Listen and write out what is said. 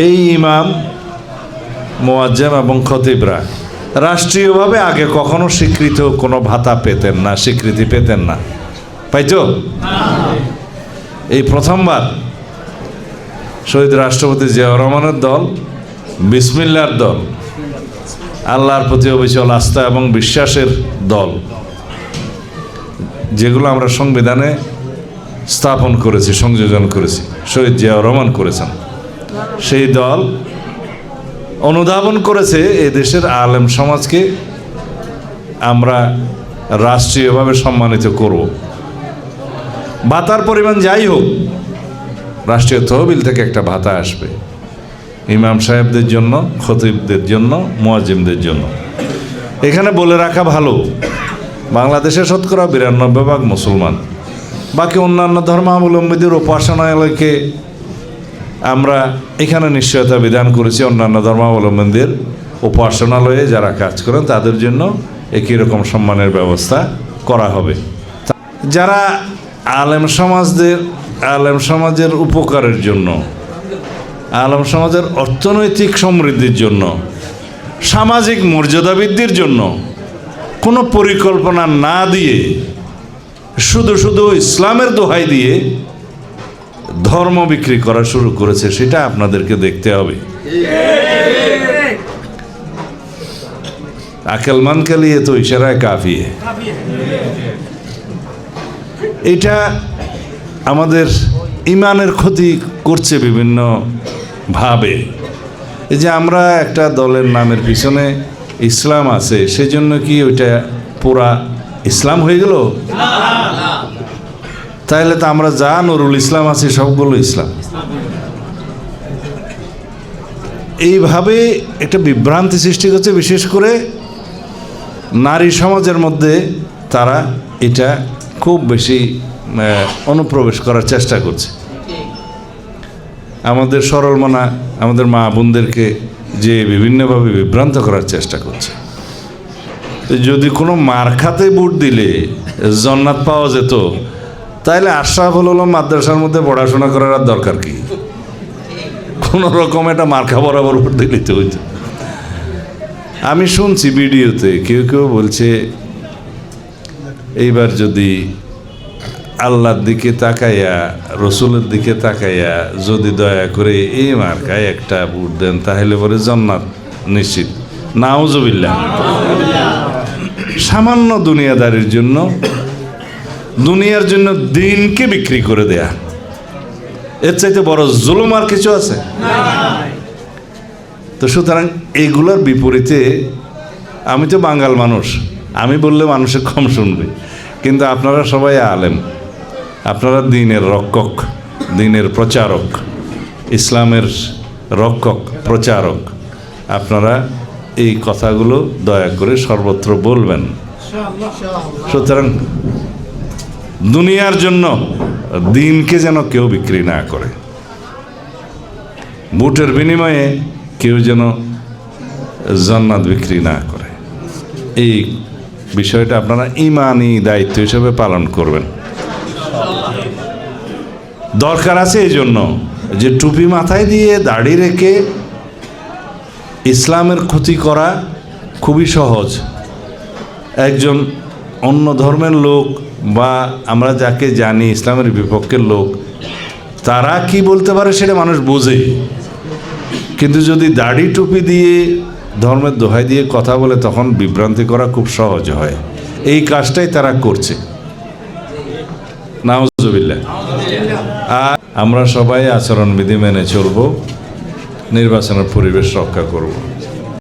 এই ইমাম, মুয়াজ্জিম এবং খতিবরা রাষ্ট্রীয়ভাবে আগে কখনো স্বীকৃত কোনো ভাতা পেতেন না, স্বীকৃতি পেতেন না। পাইতো? এই প্রথমবার শহীদ রাষ্ট্রপতি জিয়াউর রহমানের দল, বিসমিল্লাহর দল, আল্লাহর প্রতি অবিচল আস্থা এবং বিশ্বাসের দল, যেগুলো আমরা সংবিধানে স্থাপন করেছি, সংযোজন করেছি, শহীদ জিয়াউর রহমান করেছেন, সেই দল অনুধাবন করেছে এই দেশের আলেম সমাজকে আমরা রাষ্ট্রীয়ভাবে সম্মানিত করব। ভাতার পরিমাণ যাই হোক, রাষ্ট্রীয় তহবিল থেকে একটা ভাতা আসবে ইমাম সাহেবদের জন্য, খতিবদের জন্য, মুয়াজ্জিমদের জন্য। এখানে বলে রাখা ভালো, বাংলাদেশে শতকরা 92% মুসলমান, বাকি অন্যান্য ধর্মাবলম্বীদের উপাসনালয়কে আমরা এখানে নিশ্চয়তা বিধান করেছি। অন্যান্য ধর্মাবলম্বীদের উপাসনালয়ে যারা কাজ করেন তাদের জন্য একই রকম সম্মানের ব্যবস্থা করা হবে। যারা আলেম সমাজের উপকারের জন্য, আলেম সমাজের অর্থনৈতিক সমৃদ্ধির জন্য, সামাজিক মর্যাদা বৃদ্ধির জন্য কোনো পরিকল্পনা না দিয়ে শুধু শুধু ইসলামের দোহাই দিয়ে ধর্ম বিক্রি করা শুরু করেছে, সেটা আপনাদেরকে দেখতে হবে। আকেলমান কে লিয়ে তো ইশারায় কাফি। এটা আমাদের ইমানের ক্ষতি করছে বিভিন্ন ভাবে। এই যে আমরা একটা দলের নামের পিছনে ইসলাম আছে, সেজন্য কি ওইটা পুরা ইসলাম হয়ে গেল? তাহলে তো আমরা যা নুরুল ইসলাম আছি সবগুলো ইসলাম। এইভাবে একটা বিভ্রান্তি সৃষ্টি করছে, বিশেষ করে নারী সমাজের মধ্যে তারা এটা খুব বেশি অনুপ্রবেশ করার চেষ্টা করছে। আমাদের সরল মনা, আমাদের মা বোনদেরকে যে বিভিন্নভাবে বিভ্রান্ত করার চেষ্টা করছে। যদি কোনো মার্কাতে ভোট দিলে জান্নাত পাওয়া যেত, তাহলে আশরাফুল আলম মাদ্রাসার মধ্যে পড়াশোনা করার আর দরকার কি? কোনো রকম একটা মার্কা বরাবর ভোট দিলেই তো হইতো। আমি শুনছি ভিডিওতে কেউ কেউ বলছে, এইবার যদি আল্লাহর দিকে তাকাইয়া, রসুলের দিকে তাকাইয়া যদি দয়া করে এই মার্কায় একটা ভোট দেন, তাহলে পরে জান্নাত নিশ্চিত। নাউজুবিল্লাহ। সামান্য দুনিয়াদারির জন্য, দুনিয়ার জন্য দিনকে বিক্রি করে দেয়া, এর চাইতে বড় জুলুম আর কিছু আছে? তো সুতরাং এইগুলোর বিপরীতে, আমি তো বাঙাল মানুষ, আমি বললে মানুষের কম শুনবে, কিন্তু আপনারা সবাই আলেম, আপনারা দ্বীনের রক্ষক, দ্বীনের প্রচারক, ইসলামের রক্ষক, প্রচারক। আপনারা এই কথাগুলো দয়া করে সর্বত্র বলবেন। সুতরাং দুনিয়ার জন্য দিনকে যেন কেউ বিক্রি না করে, ভোটের বিনিময়ে কেউ যেন জান্নাত বিক্রি না করে। এই বিষয়টা আপনারা ঈমানি দায়িত্ব হিসেবে পালন করবেন। দরকার আছে এই জন্য যে টুপি মাথায় দিয়ে দাড়ি রেখে ইসলামের ক্ষতি করা খুবই সহজ। একজন অন্য ধর্মের লোক বা আমরা যাকে জানি ইসলামের বিপক্ষের লোক, তারা কি বলতে পারে সেটা মানুষ বোঝে, কিন্তু যদি দাড়ি টুপি দিয়ে ধর্মের দোহাই দিয়ে কথা বলে, তখন বিভ্রান্তি করা খুব সহজ হয়। এই কাজটাই তারা করছে। নাউজুবিল্লাহ। আর আমরা সবাই আচরণবিধি মেনে চলব, নির্বাচনের পরিবেশ রক্ষা করব।